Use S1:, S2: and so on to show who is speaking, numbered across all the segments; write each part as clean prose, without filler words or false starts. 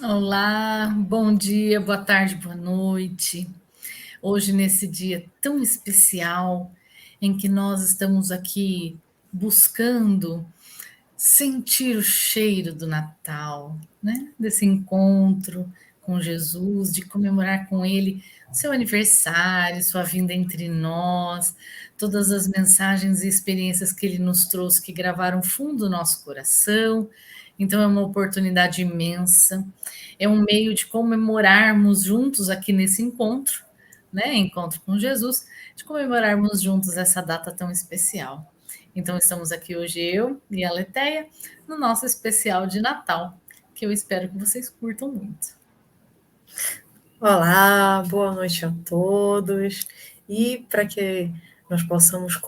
S1: Olá, bom dia, boa tarde, boa noite. Hoje, nesse dia tão especial, em que nós estamos aqui buscando sentir o cheiro do Natal, né? Desse encontro com Jesus, de comemorar com Ele seu aniversário, sua vinda entre nós, todas as mensagens e experiências que Ele nos trouxe, que gravaram fundo do nosso coração. Então, é uma oportunidade imensa, é um meio de comemorarmos juntos aqui nesse encontro, né? Encontro com Jesus, de comemorarmos juntos essa data tão especial. Então, estamos aqui hoje, eu e a Leteia, no nosso especial de Natal, que eu espero que vocês curtam muito.
S2: Olá, boa noite a todos. E para que nós possamos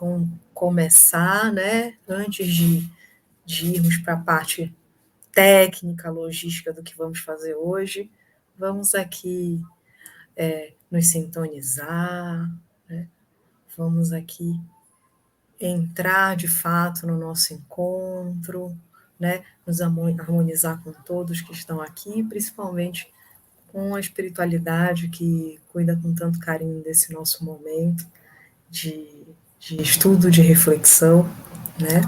S2: começar, né, antes de irmos para a parte técnica, logística do que vamos fazer hoje, vamos aqui nos sintonizar, né, vamos aqui entrar de fato no nosso encontro, né, nos harmonizar com todos que estão aqui, principalmente com a espiritualidade que cuida com tanto carinho desse nosso momento de, de estudo, de reflexão, né?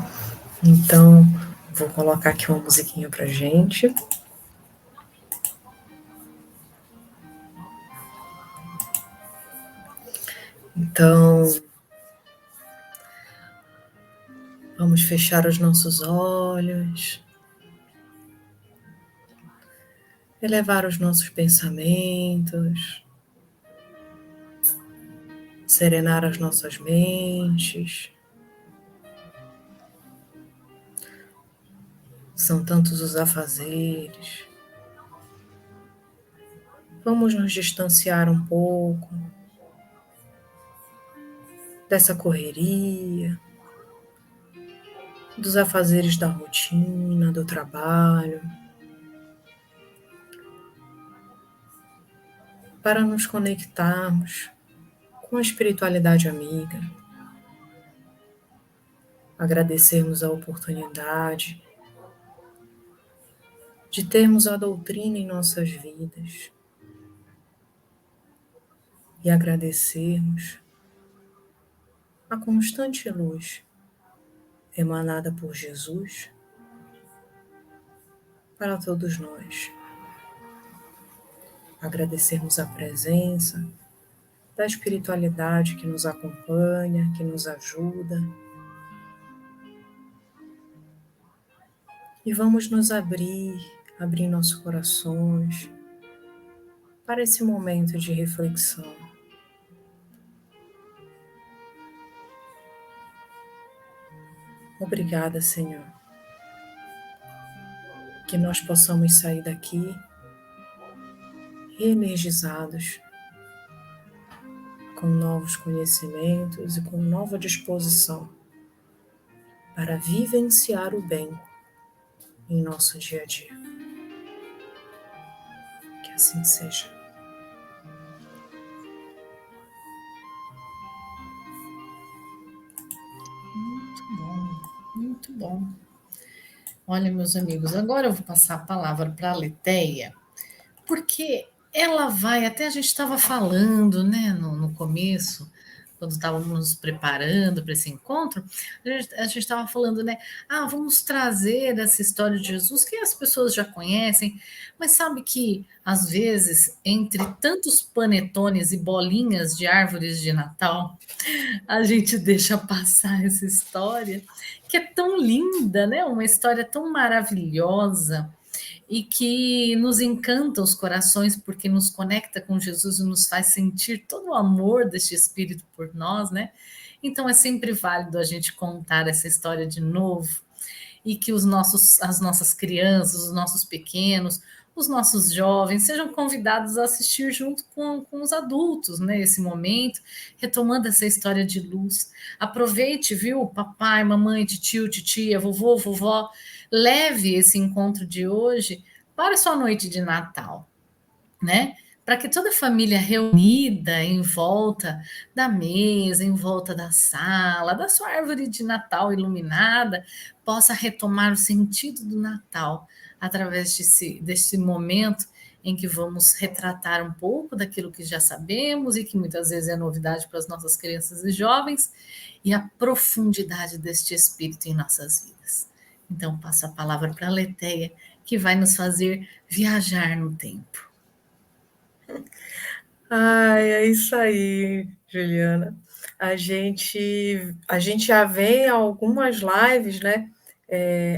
S2: Então, vou colocar aqui uma musiquinha pra gente. Então, vamos fechar os nossos olhos, elevar os nossos pensamentos, serenar as nossas mentes. São tantos os afazeres. Vamos nos distanciar um pouco dessa correria, dos afazeres da rotina, do trabalho, para nos conectarmos com a espiritualidade amiga, agradecermos a oportunidade de termos a doutrina em nossas vidas e agradecermos a constante luz emanada por Jesus para todos nós. Agradecermos a presença da espiritualidade que nos acompanha, que nos ajuda. E vamos nos abrir nossos corações para esse momento de reflexão. Obrigada, Senhor, que nós possamos sair daqui reenergizados, com novos conhecimentos e com nova disposição para vivenciar o bem em nosso dia a dia. Que assim seja.
S1: Muito bom, muito bom. Olha, meus amigos, agora eu vou passar a palavra para a Leteia, porque ela vai, até a gente estava falando, né, no começo, quando estávamos nos preparando para esse encontro, a gente estava falando, né, vamos trazer essa história de Jesus que as pessoas já conhecem, mas sabe que, às vezes, entre tantos panetones e bolinhas de árvores de Natal, a gente deixa passar essa história, que é tão linda, né, uma história tão maravilhosa, e que nos encanta os corações porque nos conecta com Jesus e nos faz sentir todo o amor deste Espírito por nós, né? Então é sempre válido a gente contar essa história de novo e que as nossas crianças, os nossos pequenos, os nossos jovens sejam convidados a assistir junto com os adultos, né? Esse momento, retomando essa história de luz. Aproveite, viu, papai, mamãe, tio, titia, vovô, vovó, leve esse encontro de hoje para a sua noite de Natal, né? Para que toda a família reunida em volta da mesa, em volta da sala, da sua árvore de Natal iluminada, possa retomar o sentido do Natal através desse momento em que vamos retratar um pouco daquilo que já sabemos e que muitas vezes é novidade para as nossas crianças e jovens, e a profundidade deste Espírito em nossas vidas. Então, passo a palavra para a Letéia, que vai nos fazer viajar no tempo.
S2: Ai, é isso aí, Juliana. A gente já vem a algumas lives, né?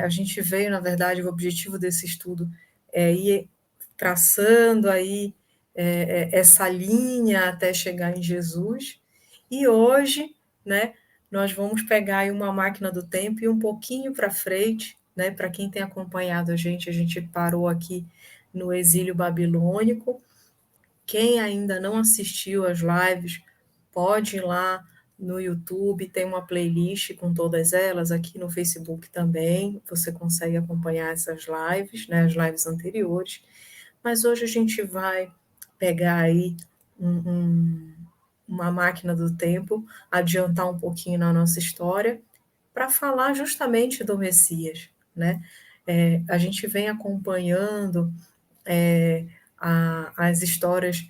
S2: A gente veio, na verdade, o objetivo desse estudo é ir traçando aí essa linha até chegar em Jesus. E hoje, né, nós vamos pegar aí uma máquina do tempo e um pouquinho para frente, né? Para quem tem acompanhado a gente parou aqui no exílio babilônico. Quem ainda não assistiu às lives, pode ir lá no YouTube, tem uma playlist com todas elas, aqui no Facebook também, você consegue acompanhar essas lives, né, as lives anteriores. Mas hoje a gente vai pegar aí uma máquina do tempo, adiantar um pouquinho na nossa história, para falar justamente do Messias, né? A gente vem acompanhando as histórias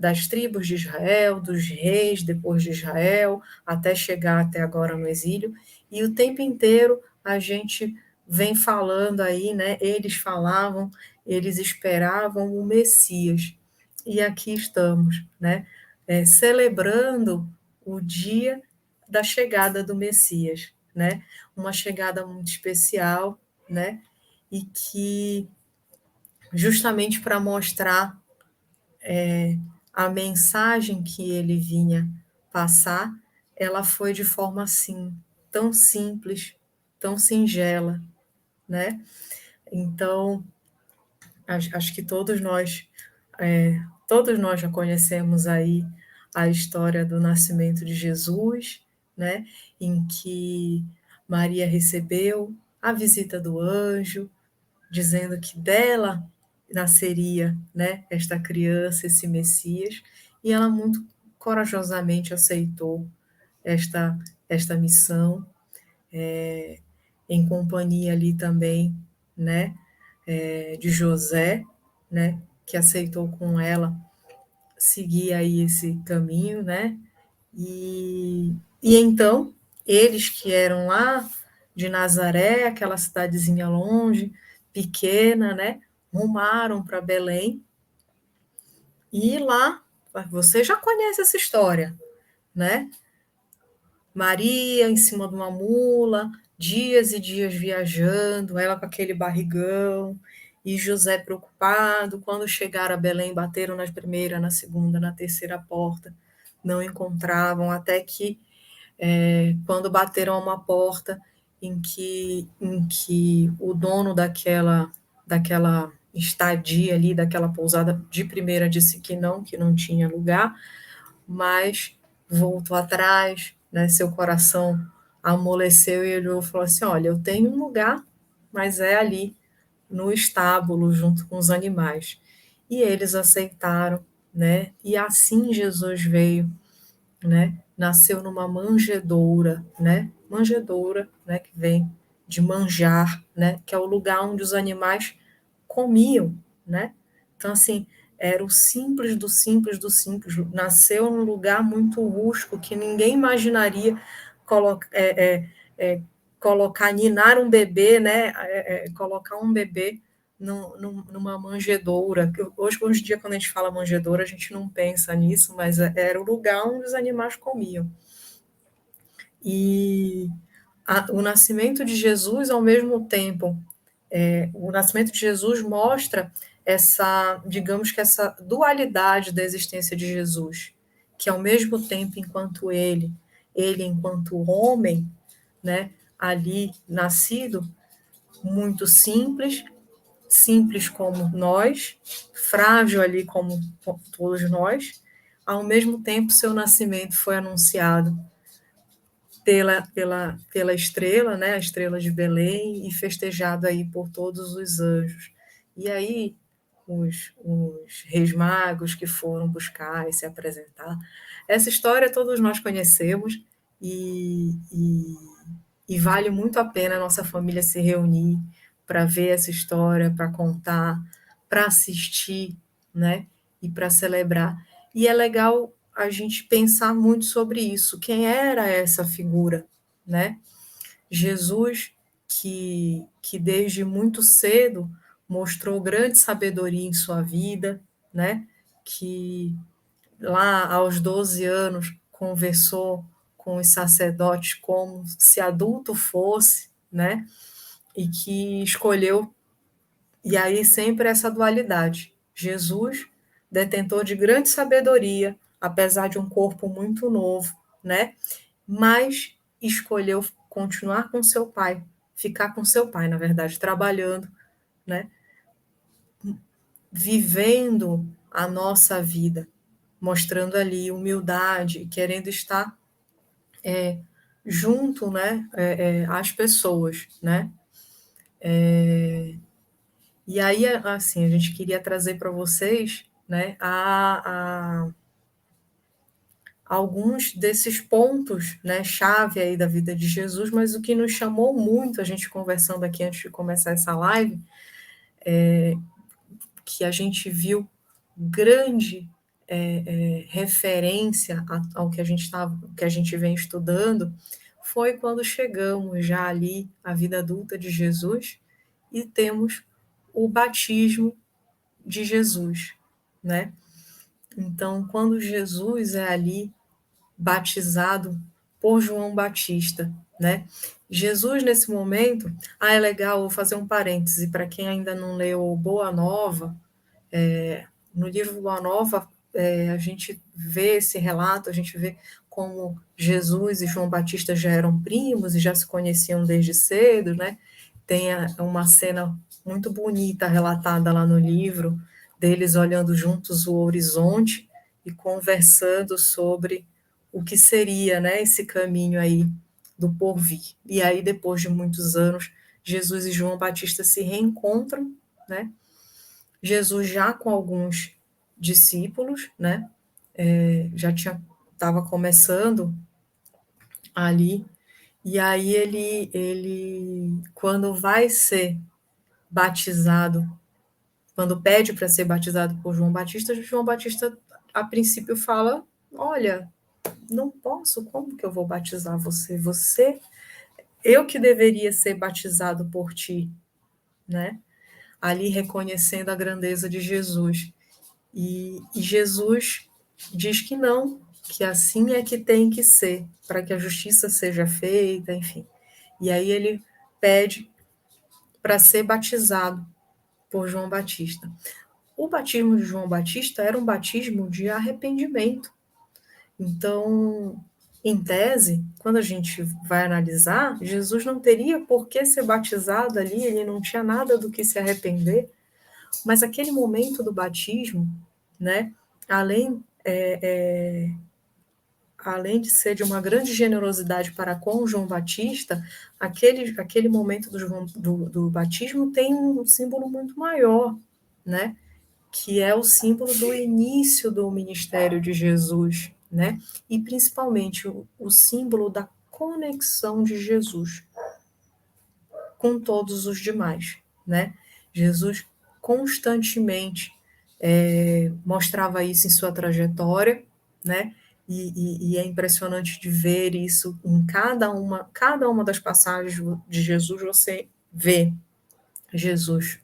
S2: das tribos de Israel, dos reis depois de Israel, até chegar até agora no exílio, e o tempo inteiro a gente vem falando aí, né? Eles falavam, eles esperavam o Messias, e aqui estamos, né? Celebrando o dia da chegada do Messias, né? Uma chegada muito especial, né? E que justamente para mostrar a mensagem que ele vinha passar, ela foi de forma assim, tão simples, tão singela, né? Então, acho que todos nós já conhecemos aí a história do nascimento de Jesus, né? Em que Maria recebeu a visita do anjo, dizendo que dela nasceria, né, esta criança, esse Messias, e ela muito corajosamente aceitou esta missão, em companhia ali também, né, de José, né, que aceitou com ela seguir aí esse caminho, né, e então eles que eram lá de Nazaré, aquela cidadezinha longe, pequena, né, rumaram para Belém, e lá você já conhece essa história, né? Maria em cima de uma mula, dias e dias viajando, ela com aquele barrigão, e José preocupado. Quando chegaram a Belém, bateram na primeira, na segunda, na terceira porta, não encontravam, até que quando bateram a uma porta em que o dono daquela estadia ali, daquela pousada de primeira disse que não tinha lugar, mas voltou atrás, né, seu coração amoleceu e ele falou assim, olha, eu tenho um lugar, mas é ali no estábulo junto com os animais. E eles aceitaram, né? E assim Jesus veio, né? Nasceu numa manjedoura, né? Manjedoura, né? Que vem de manjar, né? Que é o lugar onde os animais comiam, né? Então, assim, era o simples do simples do simples. Nasceu num lugar muito rústico que ninguém imaginaria colocar, colocar, ninar um bebê, né? Colocar um bebê numa manjedoura. Hoje em dia, quando a gente fala manjedoura, a gente não pensa nisso, mas era o lugar onde os animais comiam. E o nascimento de Jesus, ao mesmo tempo, o nascimento de Jesus mostra essa, digamos que essa dualidade da existência de Jesus, que ao mesmo tempo, enquanto ele enquanto homem, né, ali nascido, muito simples, simples como nós, frágil ali como todos nós, ao mesmo tempo seu nascimento foi anunciado pela estrela, né, a estrela de Belém, e festejado aí por todos os anjos. E aí os reis magos que foram buscar e se apresentar. Essa história todos nós conhecemos e vale muito a pena a nossa família se reunir para ver essa história, para contar, para assistir, né? E para celebrar. E é legal a gente pensar muito sobre isso. Quem era essa figura, né? Jesus, que desde muito cedo mostrou grande sabedoria em sua vida, né? Que lá aos 12 anos conversou com os sacerdotes como se adulto fosse, né? E que escolheu, e aí sempre essa dualidade. Jesus, detentor de grande sabedoria, apesar de um corpo muito novo, né? Mas escolheu continuar com seu pai, ficar com seu pai, na verdade, trabalhando, né? Vivendo a nossa vida, mostrando ali humildade, querendo estar junto, né, às pessoas, né? E aí, assim, a gente queria trazer para vocês, né, alguns desses pontos, né, chave aí da vida de Jesus, mas o que nos chamou muito, a gente conversando aqui antes de começar essa live, que a gente viu grande referência ao que a gente que a gente vem estudando, foi quando chegamos já ali à vida adulta de Jesus e temos o batismo de Jesus, né? Então, quando Jesus é ali batizado por João Batista, né? Jesus, nesse momento, é legal, vou fazer um parêntese, para quem ainda não leu Boa Nova, no livro Boa Nova, a gente vê esse relato, a gente vê como Jesus e João Batista já eram primos e já se conheciam desde cedo, né? Tem uma cena muito bonita relatada lá no livro, deles olhando juntos o horizonte e conversando sobre o que seria, né, esse caminho aí do porvir. E aí, depois de muitos anos, Jesus e João Batista se reencontram, né? Jesus já com alguns discípulos, né? Já estava começando ali, e aí quando vai ser batizado, quando pede para ser batizado por João Batista a princípio fala: olha, não posso, como que eu vou batizar você? Eu que deveria ser batizado por ti, né? Ali reconhecendo a grandeza de Jesus. E Jesus diz que não, que assim é que tem que ser, para que a justiça seja feita, enfim. E aí ele pede para ser batizado por João Batista. O batismo de João Batista era um batismo de arrependimento. Então, em tese, quando a gente vai analisar, Jesus não teria por que ser batizado ali, ele não tinha nada do que se arrepender, mas aquele momento do batismo, né, além, além de ser de uma grande generosidade para com João Batista, aquele momento do batismo tem um símbolo muito maior, né, que é o símbolo do início do ministério de Jesus, né? E principalmente o símbolo da conexão de Jesus com todos os demais, né? Jesus constantemente mostrava isso em sua trajetória, né? E é impressionante de ver isso em cada uma das passagens de Jesus. Você vê Jesus,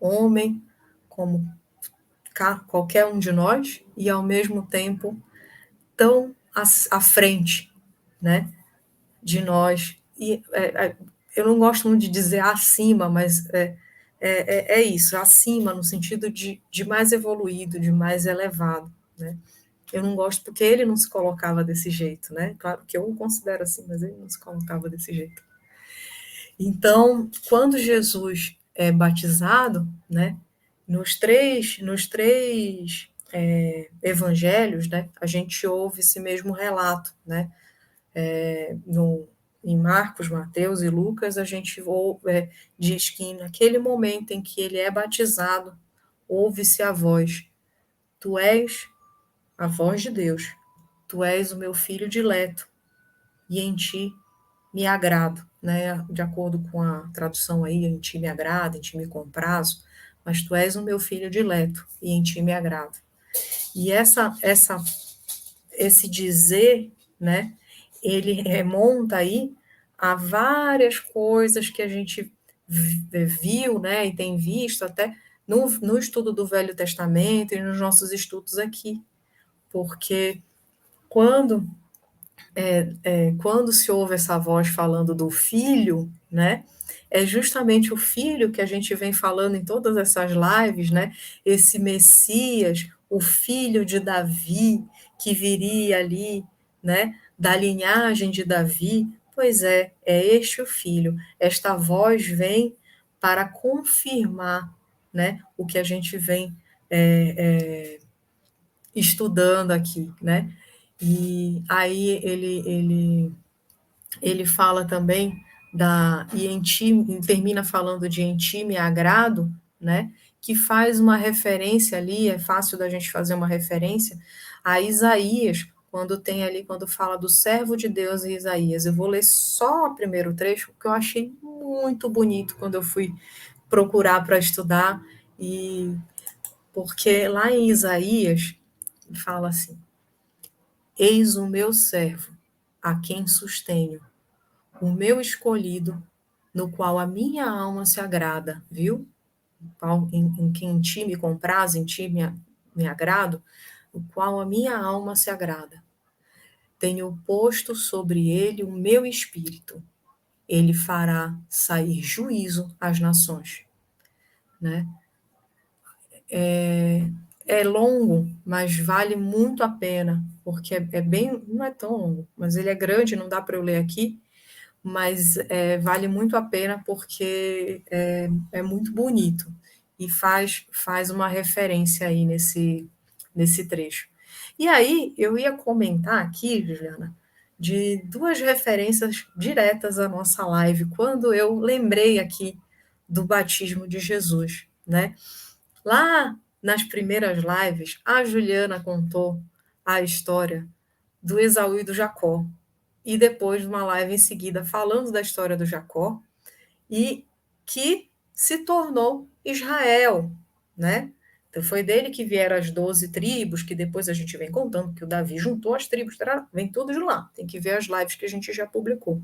S2: homem, como qualquer um de nós, e ao mesmo tempo tão à frente, né, de nós. E eu não gosto muito de dizer acima, mas é isso, acima, no sentido de mais evoluído, de mais elevado, né? Eu não gosto porque ele não se colocava desse jeito, né? Claro que eu o considero assim, mas ele não se colocava desse jeito. Então, quando Jesus é batizado, né, nos três evangelhos, né, a gente ouve esse mesmo relato, né, em Marcos, Mateus e Lucas, a gente diz que naquele momento em que ele é batizado, ouve-se a voz: Tu és a voz de Deus, tu és o meu filho dileto, e em ti me agrado, né? De acordo com a tradução aí, em ti me agrada, em ti me comprazo, mas tu és o meu filho dileto e em ti me agrado. E esse dizer, né? Ele remonta aí a várias coisas que a gente viu, né? E tem visto até no estudo do Velho Testamento e nos nossos estudos aqui, porque quando quando se ouve essa voz falando do filho, né? É justamente o filho que a gente vem falando em todas essas lives, né? Esse Messias, o filho de Davi, que viria ali, né? Da linhagem de Davi. Pois é este o filho. Esta voz vem para confirmar, né? O que a gente vem estudando aqui, né? E aí ele fala também e em ti, termina falando de em ti me agrado, né? Que faz uma referência ali, é fácil da gente fazer uma referência a Isaías, quando fala do servo de Deus em Isaías. Eu vou ler só o primeiro trecho, que eu achei muito bonito quando eu fui procurar para estudar, e porque lá em Isaías fala assim: Eis o meu servo, a quem sustenho, o meu escolhido, no qual a minha alma se agrada, viu? Em quem em ti me compraz, em ti me agrado, no qual a minha alma se agrada. Tenho posto sobre ele o meu espírito. Ele fará sair juízo às nações, né? É longo, mas vale muito a pena, porque é bem, não é tão longo, mas ele é grande, não dá para eu ler aqui, mas vale muito a pena porque é muito bonito e faz uma referência aí nesse trecho. E aí eu ia comentar aqui, Juliana, de duas referências diretas à nossa live, quando eu lembrei aqui do batismo de Jesus, né? Lá nas primeiras lives, a Juliana contou a história do Esaú e do Jacó. E depois, numa live em seguida, falando da história do Jacó, e que se tornou Israel, né? Então foi dele que vieram as 12 tribos, que depois a gente vem contando que o Davi juntou as tribos, vem tudo de lá. Tem que ver as lives que a gente já publicou.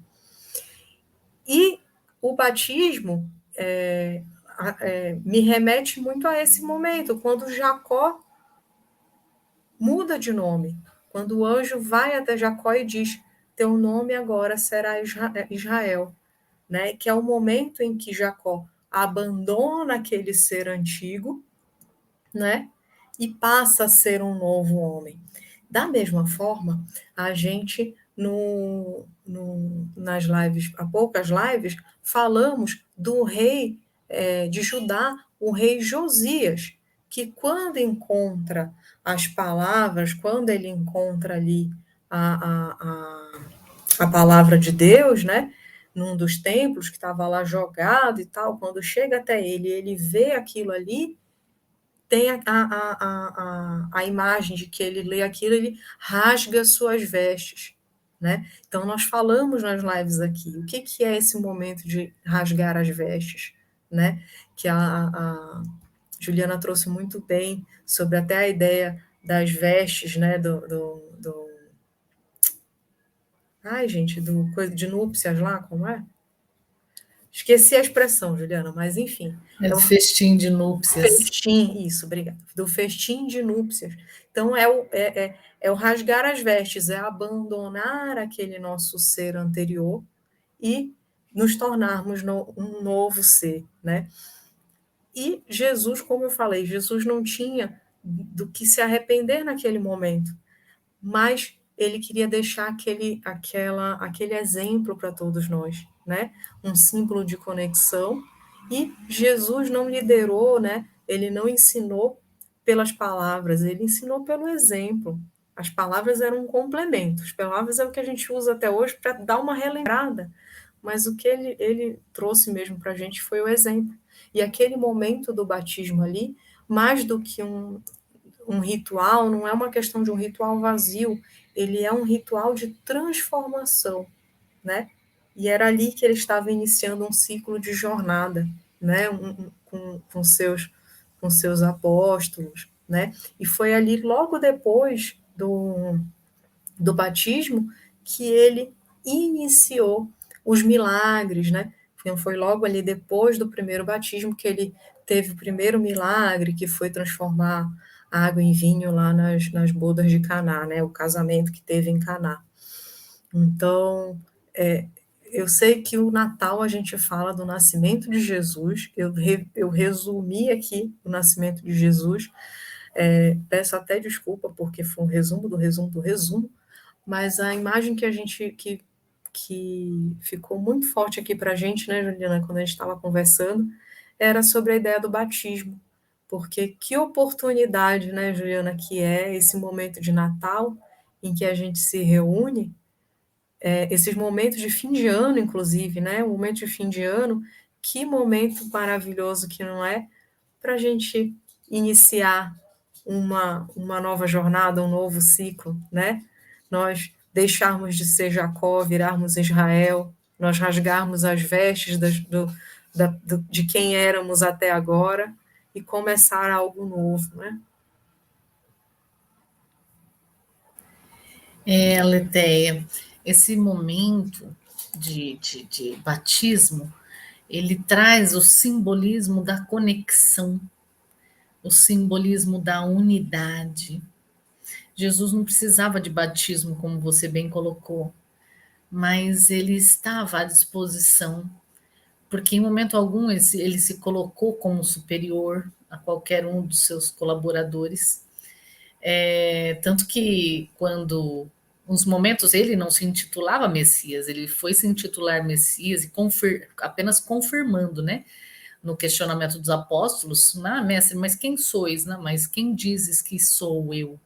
S2: E o batismo me remete muito a esse momento, quando Jacó muda de nome, quando o anjo vai até Jacó e diz: teu nome agora será Israel, né? Que é o momento em que Jacó abandona aquele ser antigo, né? E passa a ser um novo homem. Da mesma forma, a gente nas lives, há poucas lives, falamos do rei de Judá, o rei Josias, que quando encontra as palavras, quando ele encontra ali a palavra de Deus, né? Num dos templos que estava lá jogado e tal, quando chega até ele vê aquilo ali, tem a imagem de que ele lê aquilo, ele rasga suas vestes, né? Então, nós falamos nas lives aqui, o que é esse momento de rasgar as vestes, né? Que a Juliana trouxe muito bem sobre até a ideia das vestes, né? Ai, gente, de núpcias lá, como é? Esqueci a expressão, Juliana, mas enfim.
S1: É do festim de núpcias.
S2: Festim, isso, obrigada. Do festim de núpcias. Então, é o rasgar as vestes, é abandonar aquele nosso ser anterior e nos tornarmos um novo ser, né? E Jesus, como eu falei, Jesus não tinha do que se arrepender naquele momento, mas ele queria deixar aquele exemplo para todos nós, né? Um símbolo de conexão. E Jesus não liderou, né? Ele não ensinou pelas palavras, ele ensinou pelo exemplo. As palavras eram um complemento. As palavras é o que a gente usa até hoje para dar uma relembrada. Mas o que ele trouxe mesmo para a gente foi o exemplo. E aquele momento do batismo ali, mais do que um ritual, não é uma questão de um ritual vazio, ele é um ritual de transformação, né? e era ali que ele estava iniciando um ciclo de jornada, né, com seus apóstolos, né, e foi ali logo depois do batismo que ele iniciou os milagres, né? Então, foi logo ali depois do primeiro batismo que ele teve o primeiro milagre, que foi transformar a água em vinho lá nas bodas de Caná, né? O casamento que teve em Caná. Então, eu sei que o Natal a gente fala do nascimento de Jesus, eu resumi aqui o nascimento de Jesus, peço até desculpa, porque foi um resumo do resumo do resumo, mas a imagem que ficou muito forte aqui para a gente, né, Juliana, quando a gente estava conversando, era sobre a ideia do batismo. Porque que oportunidade, né, Juliana, que é esse momento de Natal em que a gente se reúne, esses momentos de fim de ano, inclusive, né, o momento de fim de ano, que momento maravilhoso que não é para a gente iniciar uma nova jornada, um novo ciclo, né? Nós deixarmos de ser Jacó, virarmos Israel, nós rasgarmos as vestes de quem éramos até agora e começar algo novo, né?
S1: Letéia, esse momento de batismo, ele traz o simbolismo da conexão, o simbolismo da unidade. Jesus não precisava de batismo, como você bem colocou, mas ele estava à disposição, porque em momento algum ele se colocou como superior a qualquer um dos seus colaboradores. Tanto que quando uns momentos ele não se intitulava Messias, ele foi se intitular Messias e apenas confirmando, né? No questionamento dos apóstolos, mestre, mas quem sois? Não, mas quem dizes que sou eu?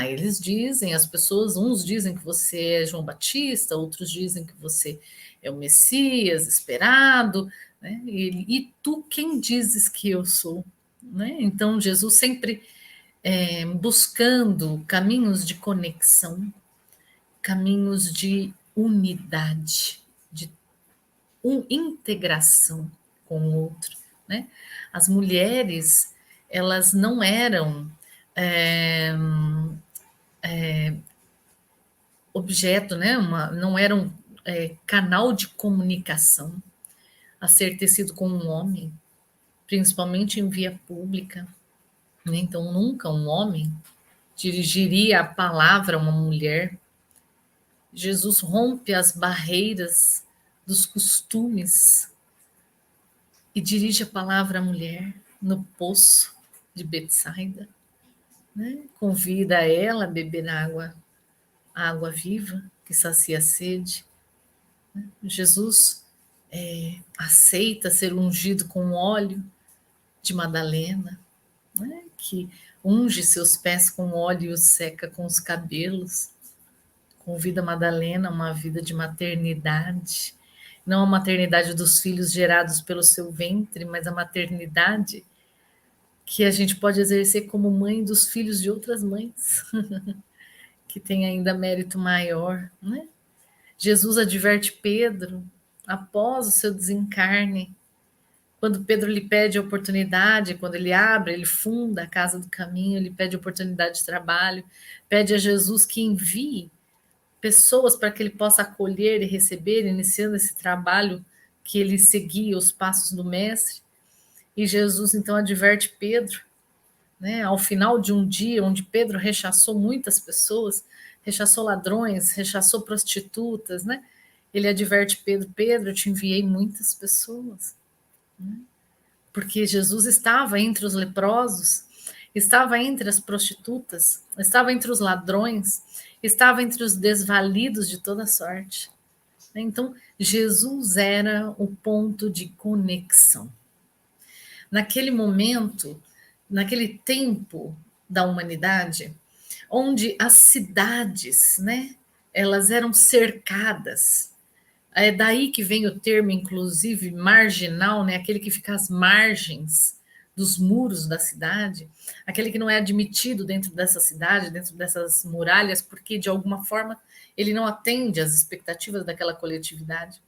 S1: Eles dizem, as pessoas, uns dizem que você é João Batista, outros dizem que você é o Messias esperado, né? E tu quem dizes que eu sou? Né? Então Jesus sempre buscando caminhos de conexão, caminhos de unidade, de integração com o outro, né? As mulheres, elas não eram é, objeto, né? Não eram canal de comunicação a ser tecido com um homem, principalmente em via pública. Né? Então, nunca um homem dirigiria a palavra a uma mulher. Jesus rompe as barreiras dos costumes e dirige a palavra à mulher no poço de Betsaida, né? Convida ela a beber água viva que sacia a sede. Jesus aceita ser ungido com óleo de Madalena, né? Que unge seus pés com óleo e os seca com os cabelos. Convida Madalena a uma vida de maternidade, não a maternidade dos filhos gerados pelo seu ventre, mas a maternidade que a gente pode exercer como mãe dos filhos de outras mães, que tem ainda mérito maior, né? Jesus adverte Pedro após o seu desencarne, quando Pedro lhe pede a oportunidade, quando ele abre, ele funda a Casa do Caminho, ele pede oportunidade de trabalho, pede a Jesus que envie pessoas para que ele possa acolher e receber, iniciando esse trabalho que ele seguia os passos do mestre. E Jesus então adverte Pedro, né, ao final de um dia onde Pedro rechaçou muitas pessoas, rechaçou ladrões, rechaçou prostitutas, né? Ele adverte Pedro: Pedro, eu te enviei muitas pessoas, né? Porque Jesus estava entre os leprosos, estava entre as prostitutas, estava entre os ladrões, estava entre os desvalidos de toda sorte. Então, Jesus era o ponto de conexão. Naquele momento, naquele tempo da humanidade, onde as cidades, né, elas eram cercadas. É daí que vem o termo, inclusive, marginal, né, aquele que fica às margens dos muros da cidade, aquele que não é admitido dentro dessa cidade, dentro dessas muralhas, porque de alguma forma ele não atende às expectativas daquela coletividade.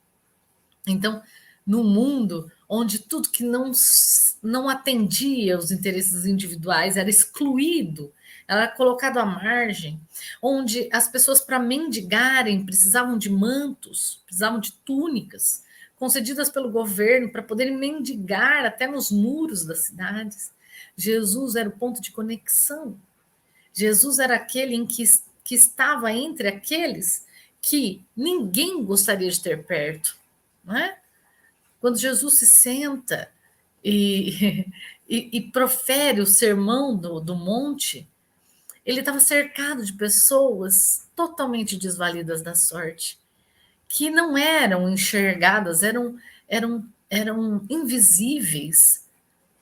S1: Então, no mundo onde tudo que não atendia os interesses individuais era excluído, era colocado à margem, onde as pessoas, para mendigarem, precisavam de mantos, precisavam de túnicas concedidas pelo governo para poderem mendigar até nos muros das cidades. Jesus era o ponto de conexão. Jesus era aquele que estava entre aqueles que ninguém gostaria de ter perto, não é? Quando Jesus se senta e, e profere o sermão do monte, ele estava cercado de pessoas totalmente desvalidas da sorte, que não eram enxergadas, eram invisíveis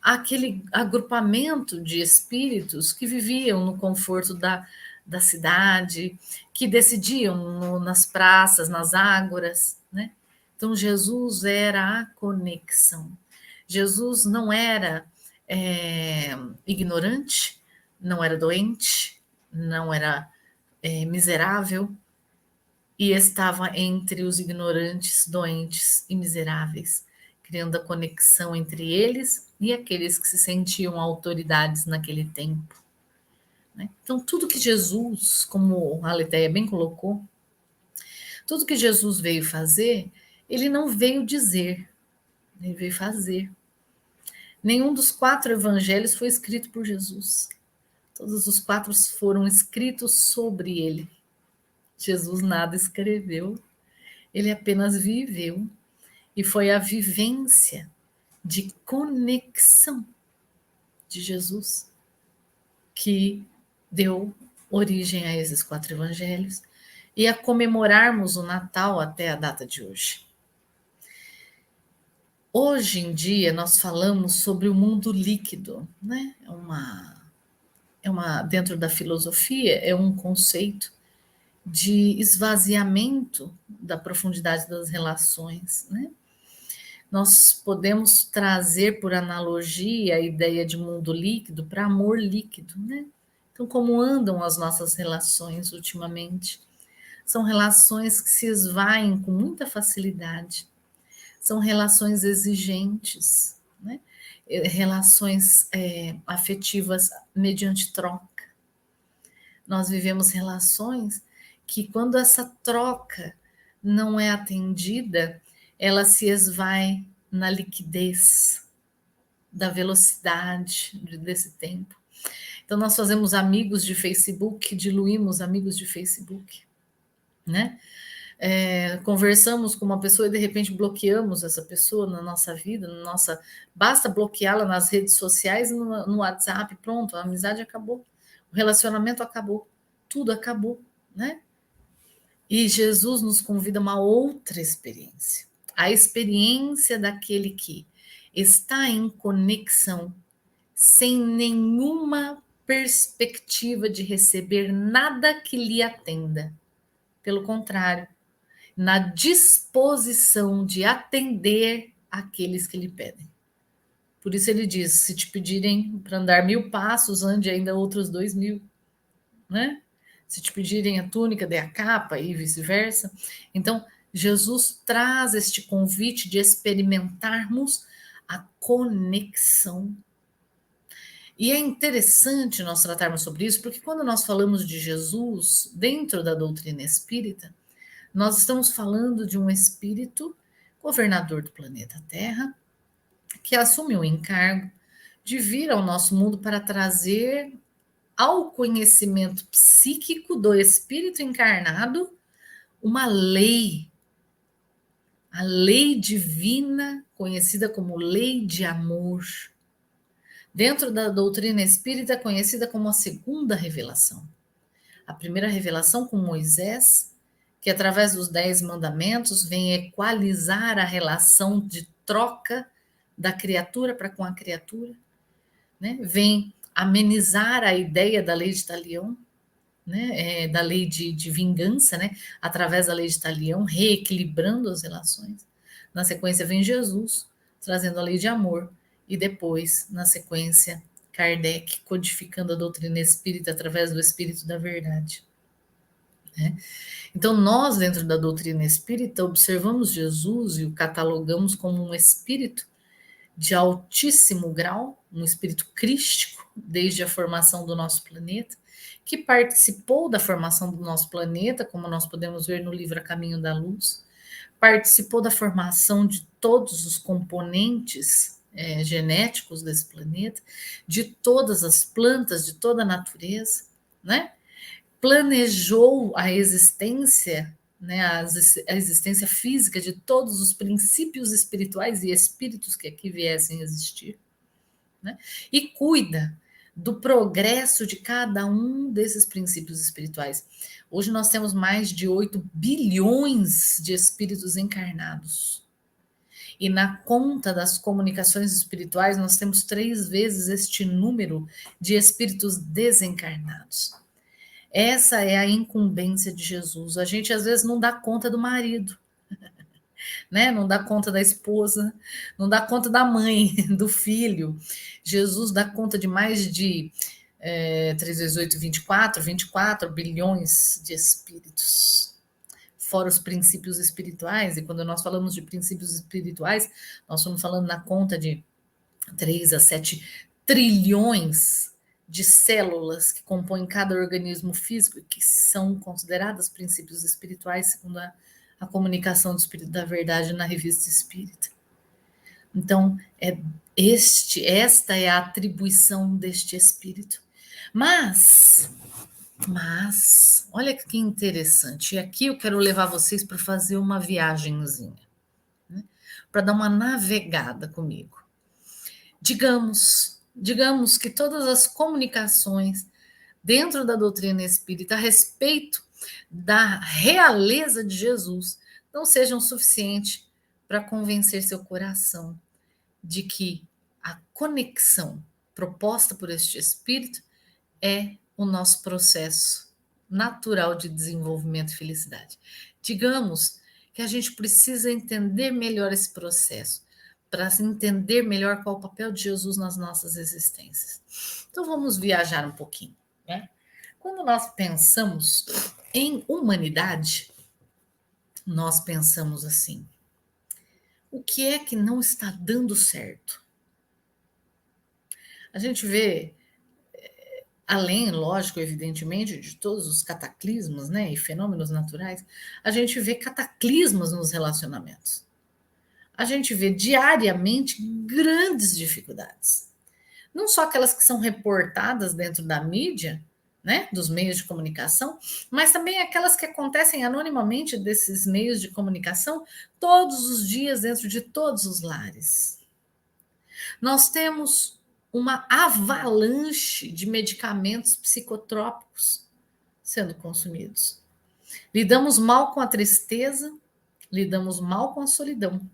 S1: àquele agrupamento de espíritos que viviam no conforto da cidade, que decidiam nas praças, nas ágoras, né? Então, Jesus era a conexão. Jesus não era ignorante, não era doente, não era miserável, e estava entre os ignorantes, doentes e miseráveis, criando a conexão entre eles e aqueles que se sentiam autoridades naquele tempo. Né? Então, tudo que Jesus, como a Aletheia bem colocou, tudo que Jesus veio fazer, ele não veio dizer, ele veio fazer. Nenhum dos 4 evangelhos foi escrito por Jesus. Todos os 4 foram escritos sobre ele. Jesus nada escreveu, ele apenas viveu. E foi a vivência de conexão de Jesus que deu origem a esses 4 evangelhos e a comemorarmos o Natal até a data de hoje. Hoje em dia nós falamos sobre o mundo líquido, né? Dentro da filosofia é um conceito de esvaziamento da profundidade das relações, né? Nós podemos trazer por analogia a ideia de mundo líquido para amor líquido, né? Então, como andam as nossas relações ultimamente? São relações que se esvaem com muita facilidade. São relações exigentes, né? Relações afetivas mediante troca. Nós vivemos relações que, quando essa troca não é atendida, ela se esvai na liquidez da velocidade desse tempo. Então, nós fazemos amigos de Facebook, diluímos amigos de Facebook, né? Conversamos com uma pessoa e de repente bloqueamos essa pessoa na nossa vida, basta bloqueá-la nas redes sociais e no WhatsApp, pronto, a amizade acabou, o relacionamento acabou, tudo acabou, né? E Jesus nos convida a uma outra experiência, a experiência daquele que está em conexão, sem nenhuma perspectiva de receber nada que lhe atenda. Pelo contrário, na disposição de atender aqueles que lhe pedem. Por isso ele diz, se te pedirem para andar 1000 passos, ande ainda outros 2000, né? Se te pedirem a túnica, dê a capa e vice-versa. Então, Jesus traz este convite de experimentarmos a conexão. E é interessante nós tratarmos sobre isso, porque quando nós falamos de Jesus dentro da doutrina espírita, nós estamos falando de um espírito governador do planeta Terra, que assume o encargo de vir ao nosso mundo para trazer ao conhecimento psíquico do espírito encarnado uma lei, a lei divina, conhecida como lei de amor. Dentro da doutrina espírita, conhecida como a segunda revelação. A primeira revelação com Moisés, que através dos 10 mandamentos vem equalizar a relação de troca da criatura para com a criatura, né? Vem amenizar a ideia da lei de Talião, né? Da lei de vingança, né? Através da lei de Talião, reequilibrando as relações. Na sequência vem Jesus, trazendo a lei de amor, e depois, na sequência, Kardec codificando a doutrina espírita através do Espírito da Verdade. né? Então, nós, dentro da doutrina espírita, observamos Jesus e o catalogamos como um espírito de altíssimo grau, um espírito crístico, desde a formação do nosso planeta, que participou da formação do nosso planeta, como nós podemos ver no livro A Caminho da Luz, participou da formação de todos os componentes genéticos desse planeta, de todas as plantas, de toda a natureza, né? Planejou a existência, né, a existência física de todos os princípios espirituais e espíritos que aqui viessem a existir, né? E cuida do progresso de cada um desses princípios espirituais. Hoje nós temos mais de 8 bilhões de espíritos encarnados. E na conta das comunicações espirituais, nós temos 3 vezes este número de espíritos desencarnados. Essa é a incumbência de Jesus. A gente às vezes não dá conta do marido, né? Não dá conta da esposa, não dá conta da mãe, do filho. Jesus dá conta de mais de 3 vezes 8, 24 bilhões de espíritos. Fora os princípios espirituais, e quando nós falamos de princípios espirituais, nós estamos falando na conta de 3 a 7 trilhões de células que compõem cada organismo físico e que são consideradas princípios espirituais, segundo a comunicação do Espírito da Verdade na Revista Espírita. Então, esta é a atribuição deste Espírito. Mas, olha que interessante, e aqui eu quero levar vocês para fazer uma viagenzinha, né? Para dar uma navegada comigo. Digamos que todas as comunicações dentro da doutrina espírita a respeito da realeza de Jesus não sejam suficientes para convencer seu coração de que a conexão proposta por este espírito é o nosso processo natural de desenvolvimento e felicidade. Digamos que a gente precisa entender melhor esse processo, para entender melhor qual é o papel de Jesus nas nossas existências. Então vamos viajar um pouquinho, né? Quando nós pensamos em humanidade, nós pensamos assim: o que é que não está dando certo? A gente vê, além, lógico, evidentemente, de todos os cataclismos, né, e fenômenos naturais, a gente vê cataclismos nos relacionamentos. A gente vê diariamente grandes dificuldades. Não só aquelas que são reportadas dentro da mídia, né, dos meios de comunicação, mas também aquelas que acontecem anonimamente desses meios de comunicação todos os dias dentro de todos os lares. Nós temos uma avalanche de medicamentos psicotrópicos sendo consumidos. Lidamos mal com a tristeza, lidamos mal com a solidão,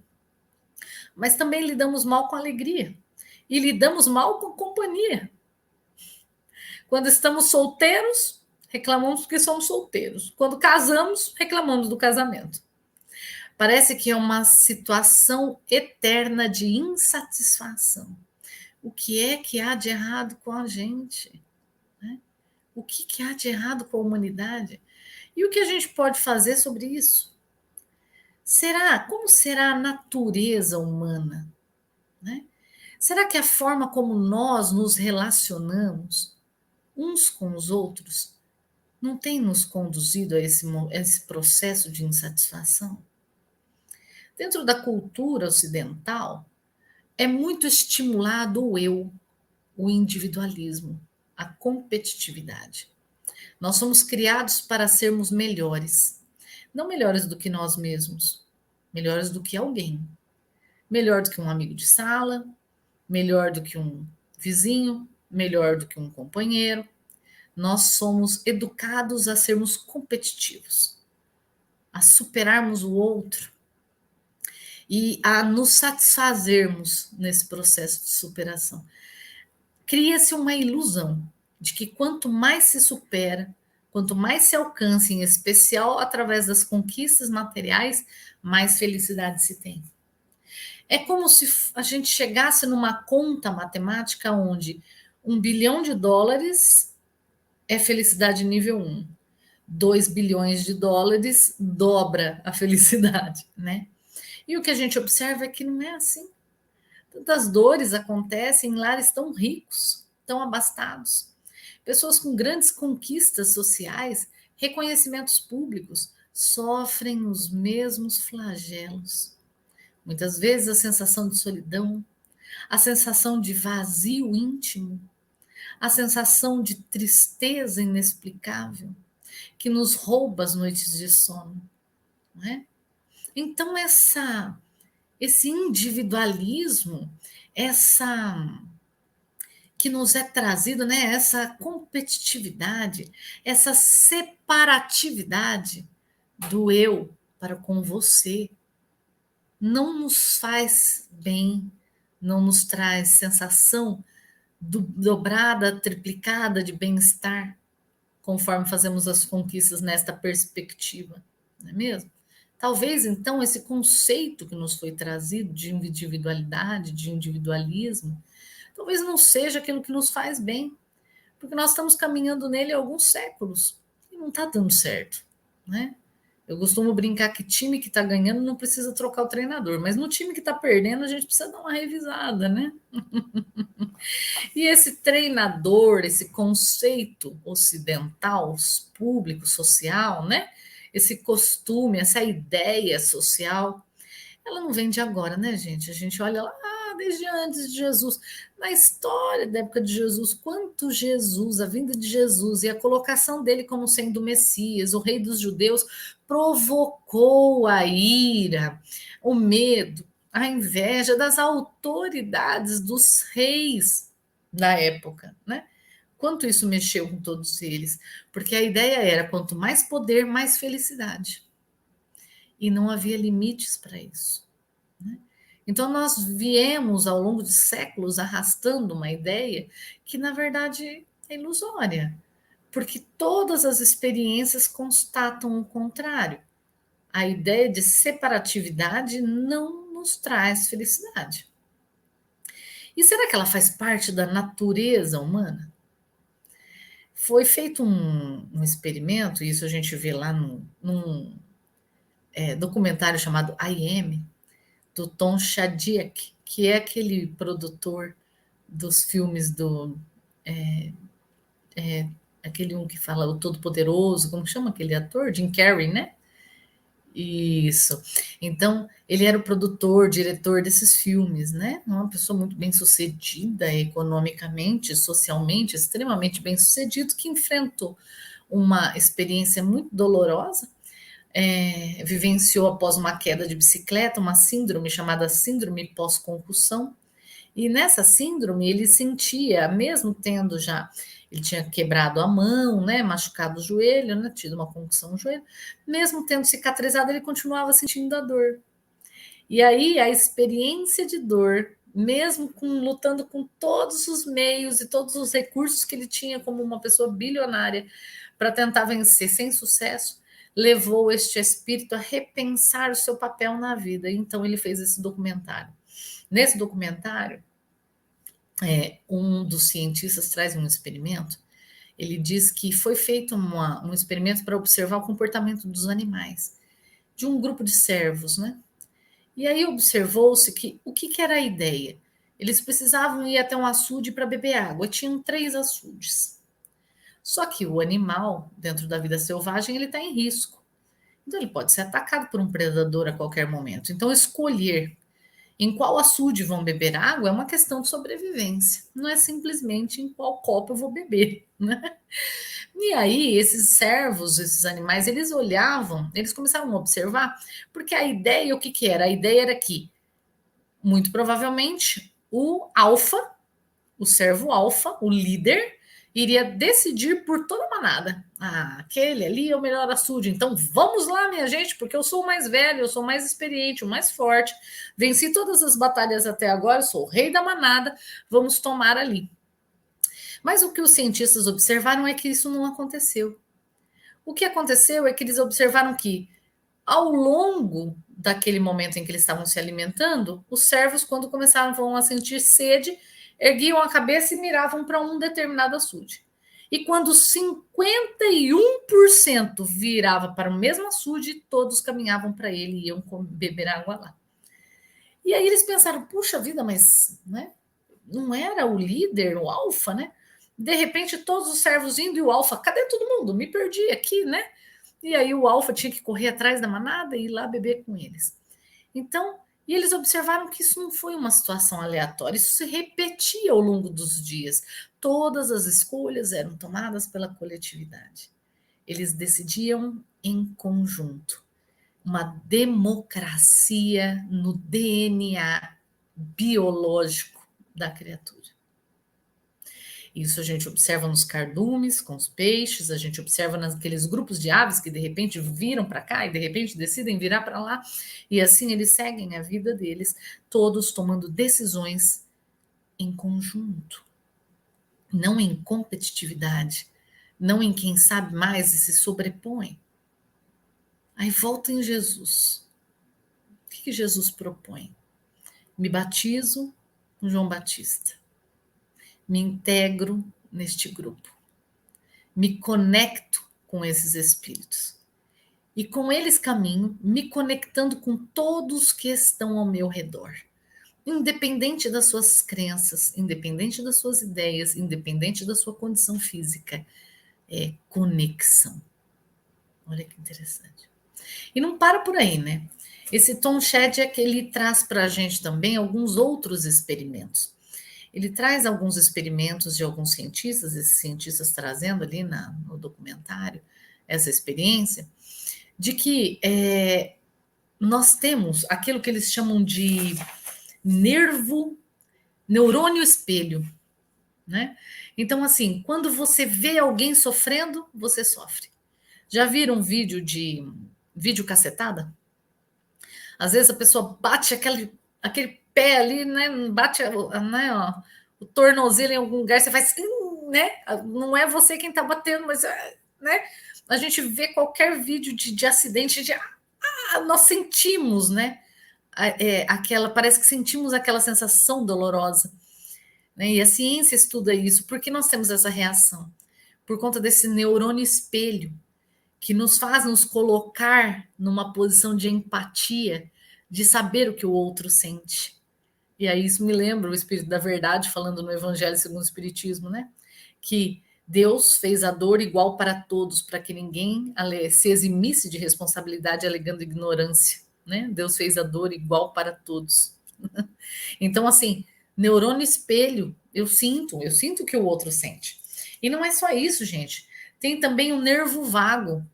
S1: mas também lidamos mal com a alegria e lidamos mal com a companhia. Quando estamos solteiros, reclamamos porque somos solteiros. Quando casamos, reclamamos do casamento. Parece que é uma situação eterna de insatisfação. O que é que há de errado com a gente? Né? O que há de errado com a humanidade? E o que a gente pode fazer sobre isso? Como será a natureza humana? Né? Será que a forma como nós nos relacionamos uns com os outros não tem nos conduzido a esse processo de insatisfação? Dentro da cultura ocidental, é muito estimulado o eu, o individualismo, a competitividade. Nós somos criados para sermos melhores, não melhores do que nós mesmos, melhores do que alguém, melhor do que um amigo de sala, melhor do que um vizinho, melhor do que um companheiro. Nós somos educados a sermos competitivos, a superarmos o outro e a nos satisfazermos nesse processo de superação. Cria-se uma ilusão de que quanto mais se supera, quanto mais se alcança, em especial através das conquistas materiais, mais felicidade se tem. É como se a gente chegasse numa conta matemática onde $1 bilhão é felicidade nível 1, 2 bilhões de dólares dobra a felicidade, né? E o que a gente observa é que não é assim. Tantas dores acontecem em lares tão ricos, tão abastados. Pessoas com grandes conquistas sociais, reconhecimentos públicos, sofrem os mesmos flagelos. Muitas vezes a sensação de solidão, a sensação de vazio íntimo, a sensação de tristeza inexplicável que nos rouba as noites de sono, não é? Então esse individualismo, essa que nos é trazido, né, essa competitividade, essa separatividade do eu para com você, não nos faz bem, não nos traz sensação dobrada, triplicada de bem-estar, conforme fazemos as conquistas nesta perspectiva, não é mesmo? Talvez então esse conceito que nos foi trazido de individualidade, de individualismo, talvez não seja aquilo que nos faz bem, porque nós estamos caminhando nele há alguns séculos e não está dando certo, né? Eu costumo brincar que time que está ganhando não precisa trocar o treinador, mas no time que está perdendo a gente precisa dar uma revisada, né? E esse treinador, esse conceito ocidental, público, social, né? Esse costume, essa ideia social, ela não vem de agora, né, gente? A gente olha lá desde antes de Jesus. Na história da época de Jesus, quanto Jesus, a vinda de Jesus e a colocação dele como sendo o Messias, o rei dos judeus, provocou a ira, o medo, a inveja das autoridades dos reis da época, né? Quanto isso mexeu com todos eles, porque a ideia era quanto mais poder, mais felicidade. E não havia limites para isso, né? Então, nós viemos ao longo de séculos arrastando uma ideia que, na verdade, é ilusória, porque todas as experiências constatam o contrário. A ideia de separatividade não nos traz felicidade. E será que ela faz parte da natureza humana? Foi feito um experimento, e isso a gente vê lá num documentário chamado I Am, do Tom Shadyac, que é aquele produtor dos filmes do aquele um que fala o Todo-Poderoso, como chama aquele ator? Jim Carrey, né? Isso. Então, ele era o produtor, diretor desses filmes, né? Uma pessoa muito bem sucedida economicamente, socialmente, extremamente bem sucedido, que enfrentou uma experiência muito dolorosa, vivenciou após uma queda de bicicleta, uma síndrome chamada síndrome pós-concussão. E nessa síndrome ele sentia, mesmo tendo já, ele tinha quebrado a mão, né, machucado o joelho, né, tido uma concussão no joelho, mesmo tendo cicatrizado, ele continuava sentindo a dor. E aí a experiência de dor, mesmo lutando com todos os meios e todos os recursos que ele tinha como uma pessoa bilionária para tentar vencer sem sucesso, levou este espírito a repensar o seu papel na vida. Então ele fez esse documentário. Nesse documentário, um dos cientistas traz um experimento. Ele diz que foi feito um experimento para observar o comportamento dos animais, de um grupo de servos, né? E aí observou-se que que era a ideia? Eles precisavam ir até um açude para beber água. Tinham 3 açudes. Só que o animal, dentro da vida selvagem, ele está em risco. Então ele pode ser atacado por um predador a qualquer momento. Então escolher em qual açude vão beber água é uma questão de sobrevivência. Não é simplesmente em qual copo eu vou beber, né? E aí, esses servos, esses animais, eles olhavam, eles começaram a observar, porque a ideia, o que era? A ideia era que, muito provavelmente, o alfa, o servo alfa, o líder, iria decidir por toda a manada. Ah, aquele ali é o melhor açude, então vamos lá, minha gente, porque eu sou o mais velho, eu sou o mais experiente, o mais forte, venci todas as batalhas até agora, sou o rei da manada, vamos tomar ali. Mas o que os cientistas observaram é que isso não aconteceu. O que aconteceu é que eles observaram que, ao longo daquele momento em que eles estavam se alimentando, os servos, quando começaram a sentir sede, erguiam a cabeça e miravam para um determinado açude. E quando 51% virava para o mesmo açude, todos caminhavam para ele e iam beber água lá. E aí eles pensaram, puxa vida, mas né, não era o líder, o alfa, né? De repente todos os servos indo e o alfa, cadê todo mundo? Me perdi aqui, né? E aí o alfa tinha que correr atrás da manada e ir lá beber com eles. Então, e eles observaram que isso não foi uma situação aleatória, isso se repetia ao longo dos dias. Todas as escolhas eram tomadas pela coletividade. Eles decidiam em conjunto. Uma democracia no DNA biológico da criatura. Isso a gente observa nos cardumes, com os peixes, a gente observa naqueles grupos de aves que de repente viram para cá e de repente decidem virar para lá, e assim eles seguem a vida deles, todos tomando decisões em conjunto, não em competitividade, não em quem sabe mais e se sobrepõe. Aí volta em Jesus. O que Jesus propõe? Me batizo com João Batista, me integro neste grupo, me conecto com esses espíritos. E com eles caminho, me conectando com todos que estão ao meu redor. Independente das suas crenças, independente das suas ideias, independente da sua condição física. É conexão. Olha que interessante. E não para por aí, né? Esse Tom Shadyac, ele traz para a gente também alguns outros experimentos. Ele traz alguns experimentos de alguns cientistas, esses cientistas trazendo ali no documentário essa experiência, de que nós temos aquilo que eles chamam de neurônio espelho, né? Então, assim, quando você vê alguém sofrendo, você sofre. Já viram vídeo cacetada? Às vezes a pessoa bate aquele pé ali, né? Bate, né, ó, o tornozelo em algum lugar, você faz, né? Não é você quem tá batendo, mas, né? A gente vê qualquer vídeo de acidente, nós sentimos, né? Parece que sentimos aquela sensação dolorosa, né? E a ciência estuda isso. Por que nós temos essa reação? Por conta desse neurônio espelho que nos faz nos colocar numa posição de empatia, de saber o que o outro sente. E aí isso me lembra o Espírito da Verdade falando no Evangelho segundo o Espiritismo, né? Que Deus fez a dor igual para todos, para que ninguém se eximisse de responsabilidade alegando ignorância, né? Deus fez a dor igual para todos. Então, assim, neurônio espelho, eu sinto o que o outro sente. E não é só isso, gente. Tem também o nervo vago.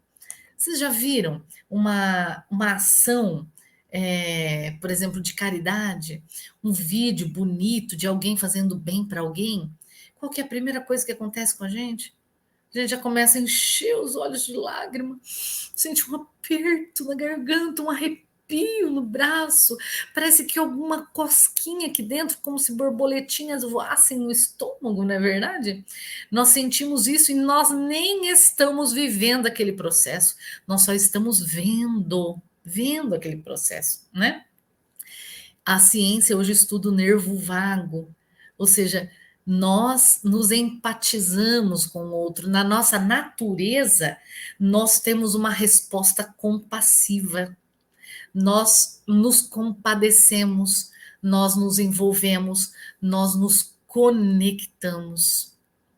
S1: Vocês já viram uma ação, por exemplo, de caridade, um vídeo bonito de alguém fazendo bem para alguém? Qual que é a primeira coisa que acontece com a gente? A gente já começa a encher os olhos de lágrima, sente um aperto na garganta, um arrepio no braço, parece que alguma cosquinha aqui dentro, como se borboletinhas voassem no estômago, não é verdade? Nós sentimos isso e nós nem estamos vivendo aquele processo, nós só estamos vendo aquele processo, né? A ciência hoje estuda o nervo vago, ou seja, nós nos empatizamos com o outro. Na nossa natureza, nós temos uma resposta compassiva. Nós nos compadecemos, nós nos envolvemos, nós nos conectamos.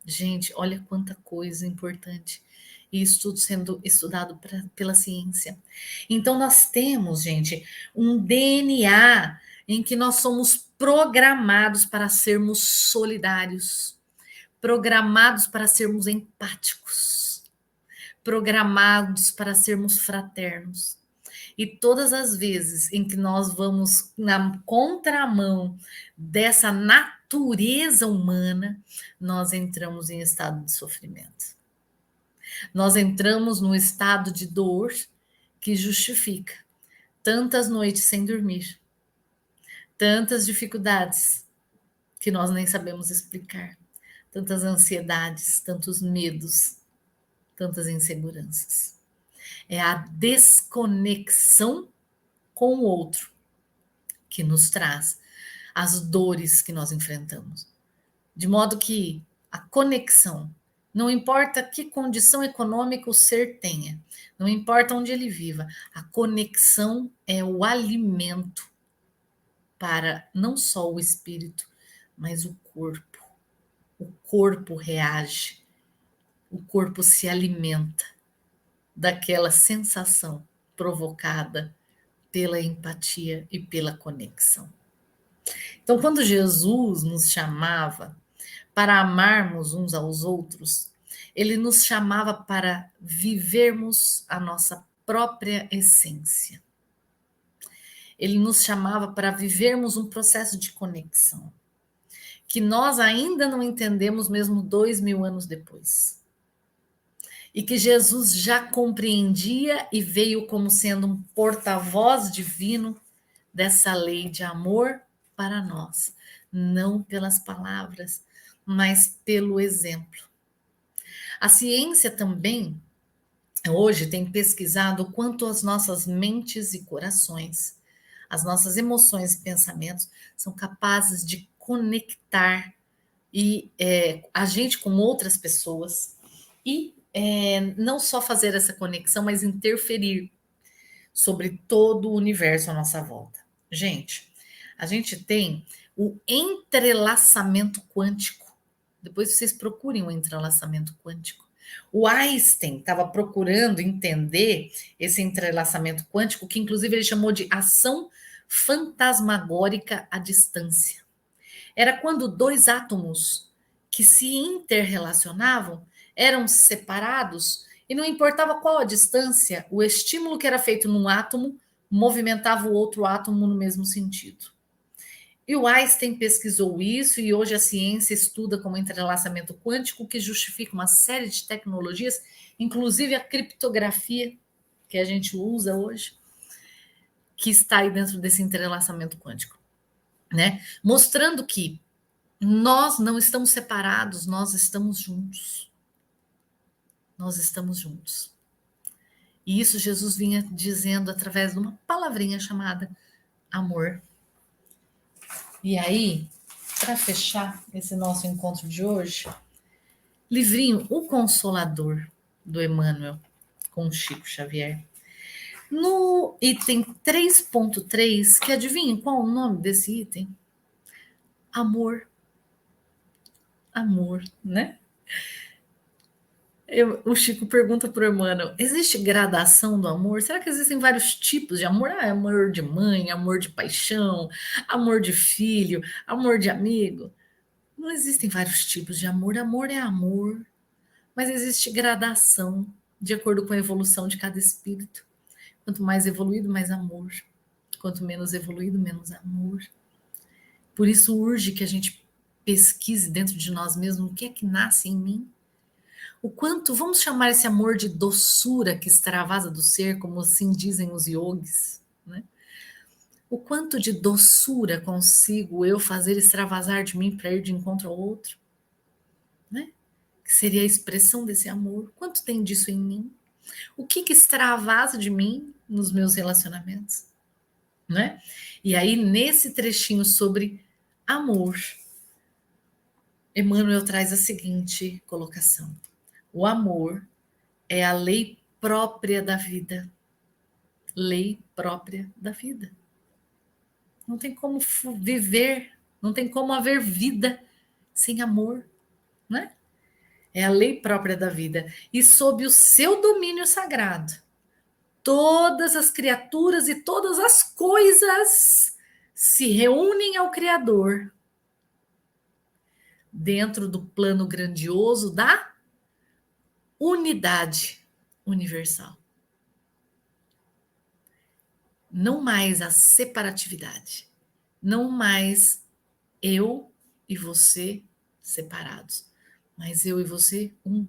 S1: Gente, olha quanta coisa importante. E isso tudo sendo estudado pela ciência. Então, nós temos, gente, um DNA em que nós somos programados para sermos solidários, programados para sermos empáticos, programados para sermos fraternos. E todas as vezes em que nós vamos na contramão dessa natureza humana, nós entramos em estado de sofrimento. Nós entramos num estado de dor que justifica tantas noites sem dormir, tantas dificuldades que nós nem sabemos explicar, tantas ansiedades, tantos medos, tantas inseguranças. É a desconexão com o outro que nos traz as dores que nós enfrentamos. De modo que a conexão Não importa que condição econômica o ser tenha, não importa onde ele viva, a conexão é o alimento para não só o espírito, mas o corpo. O corpo reage, o corpo se alimenta daquela sensação provocada pela empatia e pela conexão. Então, quando Jesus nos chamava para amarmos uns aos outros, ele nos chamava para vivermos a nossa própria essência. Ele nos chamava para vivermos um processo de conexão, que nós ainda não entendemos mesmo 2000 anos depois. E que Jesus já compreendia e veio como sendo um porta-voz divino dessa lei de amor para nós, não pelas palavras, mas pelo exemplo. A ciência também, hoje, tem pesquisado o quanto as nossas mentes e corações, as nossas emoções e pensamentos são capazes de conectar a gente com outras pessoas e não só fazer essa conexão, mas interferir sobre todo o universo à nossa volta. Gente, a gente tem o entrelaçamento quântico. Depois vocês procurem o entrelaçamento quântico. O Einstein estava procurando entender esse entrelaçamento quântico, que inclusive ele chamou de ação fantasmagórica à distância. Era quando dois átomos que se interrelacionavam eram separados e não importava qual a distância, o estímulo que era feito num átomo movimentava o outro átomo no mesmo sentido. E o Einstein pesquisou isso e hoje a ciência estuda como entrelaçamento quântico, que justifica uma série de tecnologias, inclusive a criptografia que a gente usa hoje, que está aí dentro desse entrelaçamento quântico, né? Mostrando que nós não estamos separados, nós estamos juntos. Nós estamos juntos. E isso Jesus vinha dizendo através de uma palavrinha chamada amor. E aí, para fechar esse nosso encontro de hoje, livrinho O Consolador, do Emmanuel, com Chico Xavier. No item 3.3, que adivinhem qual o nome desse item? Amor. Amor, né? O Chico pergunta para o Emmanuel, existe gradação do amor? Será que existem vários tipos de amor? Amor de mãe, amor de paixão, amor de filho, amor de amigo. Não existem vários tipos de amor. Amor é amor, mas existe gradação de acordo com a evolução de cada espírito. Quanto mais evoluído, mais amor. Quanto menos evoluído, menos amor. Por isso urge que a gente pesquise dentro de nós mesmos o que é que nasce em mim. O quanto, vamos chamar esse amor de doçura que extravasa do ser, como assim dizem os yogis, né? O quanto de doçura consigo eu fazer extravasar de mim para ir de encontro ao outro, né? Que seria a expressão desse amor. Quanto tem disso em mim? O que extravasa de mim nos meus relacionamentos, né? E aí, nesse trechinho sobre amor, Emmanuel traz a seguinte colocação. O amor é a lei própria da vida. Lei própria da vida. Não tem como viver, não tem como haver vida sem amor, né? É a lei própria da vida. E sob o seu domínio sagrado, todas as criaturas e todas as coisas se reúnem ao Criador dentro do plano grandioso da unidade universal. Não mais a separatividade, não mais eu e você separados, mas eu e você um.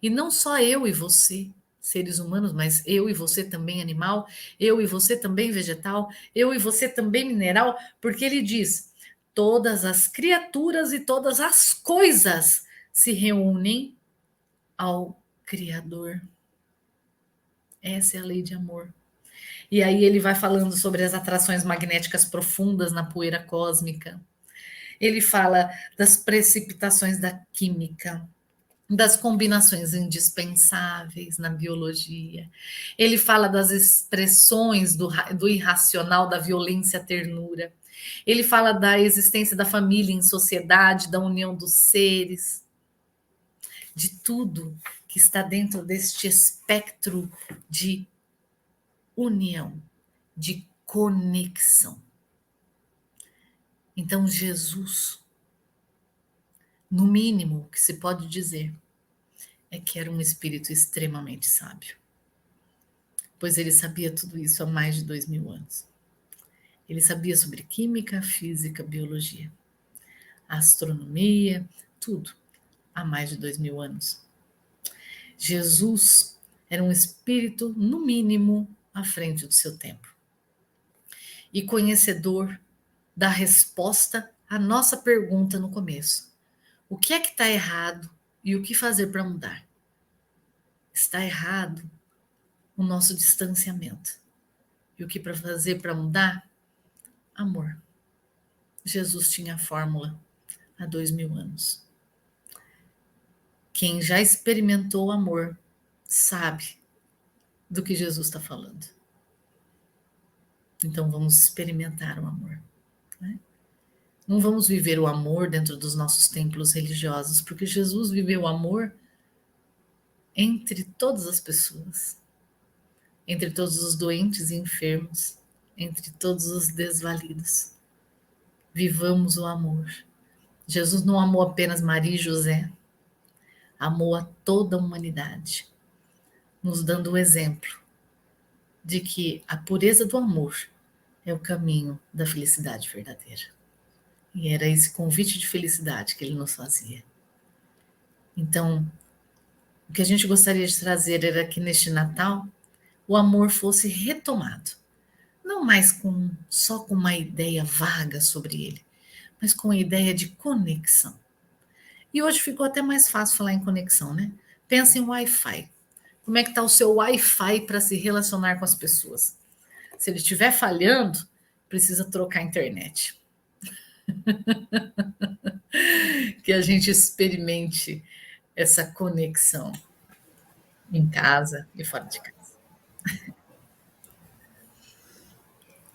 S1: E não só eu e você, seres humanos, mas eu e você também animal, eu e você também vegetal, eu e você também mineral, porque ele diz: todas as criaturas e todas as coisas se reúnem ao Criador. Essa é a lei de amor. E aí ele vai falando sobre as atrações magnéticas profundas na poeira cósmica. Ele fala das precipitações da química, das combinações indispensáveis na biologia. Ele fala das expressões do irracional, da violência à ternura. Ele fala da existência da família em sociedade, da união dos seres, de tudo que está dentro deste espectro de união, de conexão. Então, Jesus, no mínimo, o que se pode dizer é que era um espírito extremamente sábio, pois ele sabia tudo isso há mais de 2000 anos. Ele sabia sobre química, física, biologia, astronomia, tudo, há mais de 2000 anos. Jesus era um espírito, no mínimo, à frente do seu tempo. E conhecedor da resposta à nossa pergunta no começo. O que é que está errado e o que fazer para mudar? Está errado o nosso distanciamento. E o que para fazer para mudar? Amor. Jesus tinha a fórmula há 2000 anos. Quem já experimentou o amor sabe do que Jesus está falando. Então vamos experimentar o amor. Né? Não vamos viver o amor dentro dos nossos templos religiosos, porque Jesus viveu o amor entre todas as pessoas, entre todos os doentes e enfermos, entre todos os desvalidos. Vivamos o amor. Jesus não amou apenas Maria e José, amou a toda a humanidade, nos dando o exemplo de que a pureza do amor é o caminho da felicidade verdadeira. E era esse convite de felicidade que ele nos fazia. Então, o que a gente gostaria de trazer era que neste Natal o amor fosse retomado. Não mais só com uma ideia vaga sobre ele, mas com a ideia de conexão. E hoje ficou até mais fácil falar em conexão, né? Pensa em Wi-Fi. Como é que está o seu Wi-Fi para se relacionar com as pessoas? Se ele estiver falhando, precisa trocar a internet. Que a gente experimente essa conexão em casa e fora de casa.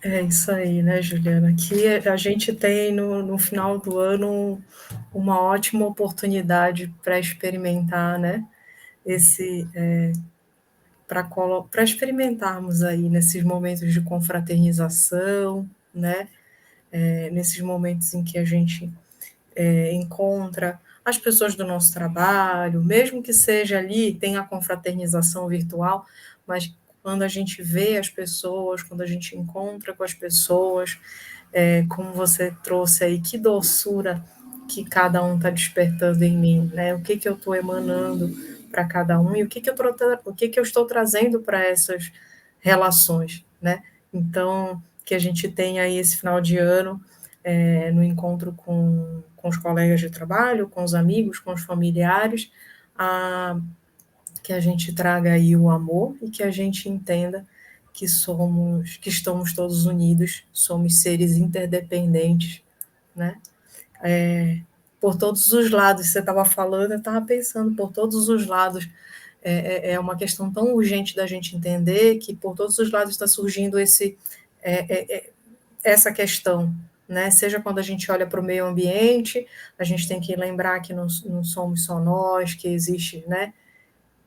S2: É isso aí, né, Juliana? Aqui a gente tem no final do ano uma ótima oportunidade para experimentar, né? Para experimentarmos aí nesses momentos de confraternização, né? Nesses momentos em que a gente encontra as pessoas do nosso trabalho, mesmo que seja ali, tem a confraternização virtual, mas quando a gente vê as pessoas, quando a gente encontra com as pessoas, como você trouxe aí, que doçura que cada um está despertando em mim, né? O que eu estou emanando para cada um e o que eu estou trazendo para essas relações, né? Então, que a gente tenha aí esse final de ano no encontro com os colegas de trabalho, com os amigos, com os familiares, que a gente traga aí o amor e que a gente entenda que estamos todos unidos, somos seres interdependentes, né? Por todos os lados, você estava falando, eu estava pensando, por todos os lados, é uma questão tão urgente da gente entender que por todos os lados está surgindo essa questão, né? Seja quando a gente olha para o meio ambiente, a gente tem que lembrar que não somos só nós, que existe, né?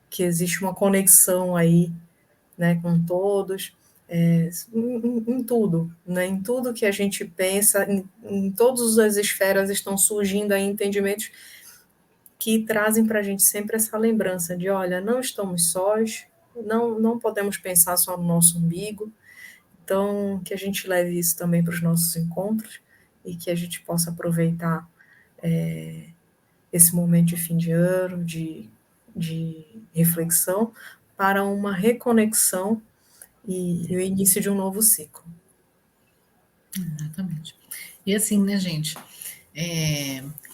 S2: Que existe uma conexão aí, né, com todos, em tudo, né? Em tudo que a gente pensa, em todas as esferas estão surgindo aí entendimentos que trazem para a gente sempre essa lembrança de, olha, não estamos sós, não podemos pensar só no nosso umbigo. Então, que a gente leve isso também para os nossos encontros e que a gente possa aproveitar esse momento de fim de ano, de reflexão, para uma reconexão e o início de um novo ciclo.
S1: Exatamente. E assim, né, gente?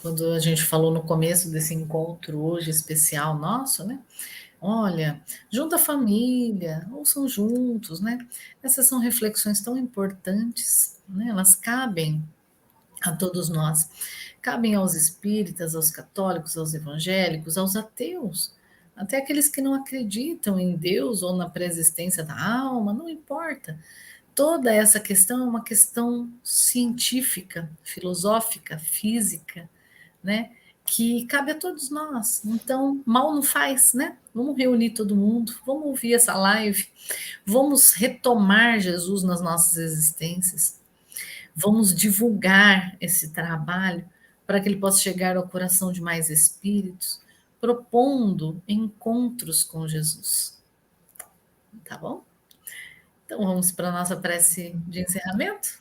S1: Quando a gente falou no começo desse encontro hoje especial nosso, né? Olha, junta a família, ouçam juntos, né? Essas são reflexões tão importantes, né? Elas cabem a todos nós. Cabem aos espíritas, aos católicos, aos evangélicos, aos ateus, até aqueles que não acreditam em Deus ou na pré-existência da alma, não importa. Toda essa questão é uma questão científica, filosófica, física, né? Que cabe a todos nós. Então, mal não faz, né? Vamos reunir todo mundo, vamos ouvir essa live, vamos retomar Jesus nas nossas existências, vamos divulgar esse trabalho para que ele possa chegar ao coração de mais espíritos, propondo encontros com Jesus. Tá bom? Então vamos para a nossa prece de encerramento?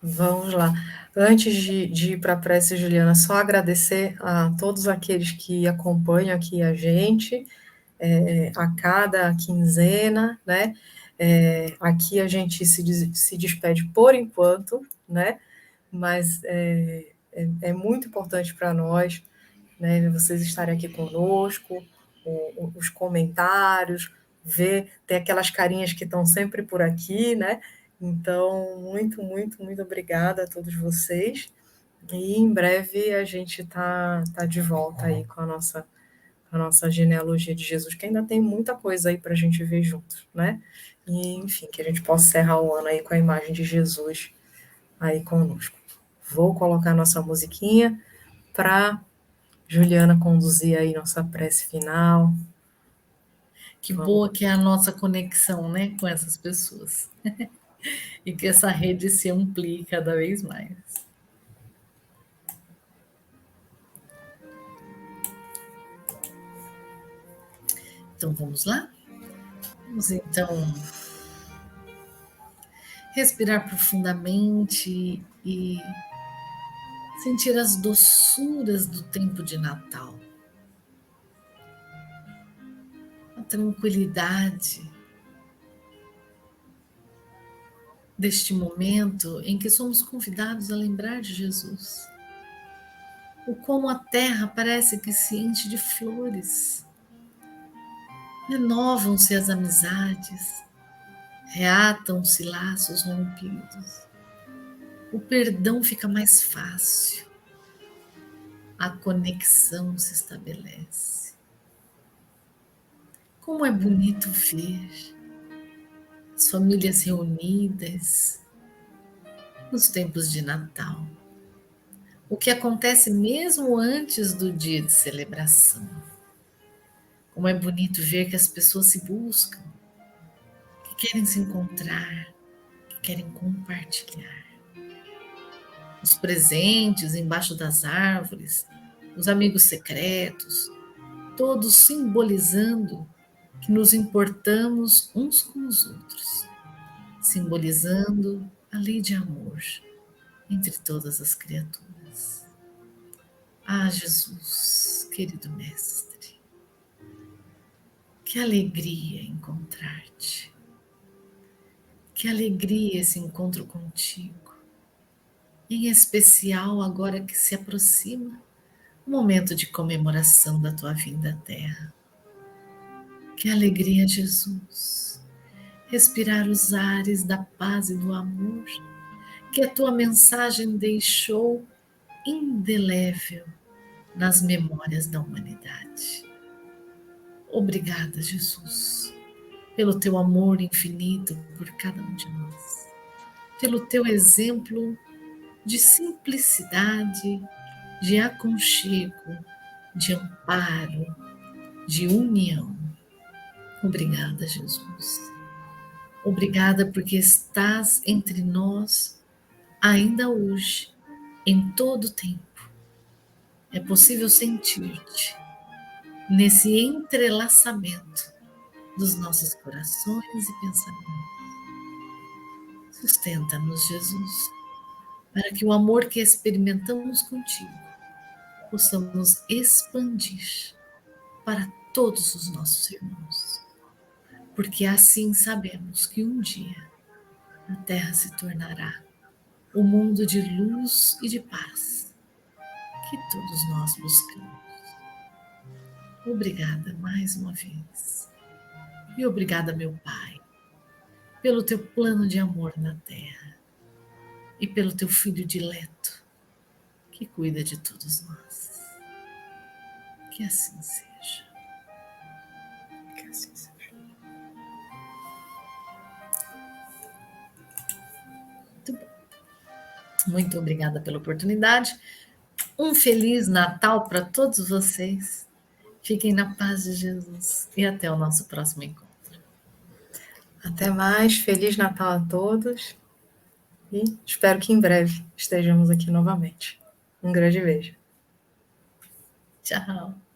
S2: Vamos lá. Antes de ir para a prece, Juliana, só agradecer a todos aqueles que acompanham aqui a gente, a cada quinzena, né? Aqui a gente se despede por enquanto, né? Mas é muito importante para nós, né? Vocês estarem aqui conosco, os comentários, ver, ter aquelas carinhas que estão sempre por aqui, né? Então, muito, muito, muito obrigada a todos vocês. E em breve a gente tá de volta aí com a nossa genealogia de Jesus, que ainda tem muita coisa aí para a gente ver juntos, né? E, enfim, que a gente possa encerrar o ano aí com a imagem de Jesus aí conosco. Vou colocar nossa musiquinha para Juliana conduzir aí nossa prece final.
S1: Que
S2: Vamos.
S1: boa que é a nossa conexão, né, com essas pessoas. E que essa rede se amplie cada vez mais. Então vamos lá? Vamos então respirar profundamente e sentir as doçuras do tempo de Natal. A tranquilidade deste momento em que somos convidados a lembrar de Jesus. O como a terra parece que se enche de flores. Renovam-se as amizades, reatam-se laços rompidos. O perdão fica mais fácil, a conexão se estabelece. Como é bonito ver as famílias reunidas nos tempos de Natal. O que acontece mesmo antes do dia de celebração. Como é bonito ver que as pessoas se buscam, que querem se encontrar, que querem compartilhar. Os presentes embaixo das árvores, os amigos secretos, todos simbolizando que nos importamos uns com os outros, simbolizando a lei de amor entre todas as criaturas. Ah, Jesus, querido Mestre, que alegria encontrar-te, que alegria esse encontro contigo, em especial agora que se aproxima o momento de comemoração da tua vinda à Terra. Que alegria, Jesus, respirar os ares da paz e do amor que a tua mensagem deixou indelével nas memórias da humanidade. Obrigada, Jesus, pelo teu amor infinito por cada um de nós, pelo teu exemplo de simplicidade, de aconchego, de amparo, de união. Obrigada, Jesus. Obrigada porque estás entre nós ainda hoje, em todo o tempo. É possível sentir-te nesse entrelaçamento dos nossos corações e pensamentos. Sustenta-nos, Jesus, para que o amor que experimentamos contigo possamos expandir para todos os nossos irmãos. Porque assim sabemos que um dia a Terra se tornará o mundo de luz e de paz que todos nós buscamos. Obrigada mais uma vez. E obrigada, meu Pai, pelo teu plano de amor na terra e pelo teu Filho dileto, que cuida de todos nós. Que assim seja.
S2: Que assim seja.
S1: Muito bom. Muito obrigada pela oportunidade. Um feliz Natal para todos vocês. Fiquem na paz de Jesus e até o nosso próximo encontro.
S2: Até mais, Feliz Natal a todos e espero que em breve estejamos aqui novamente. Um grande beijo.
S1: Tchau.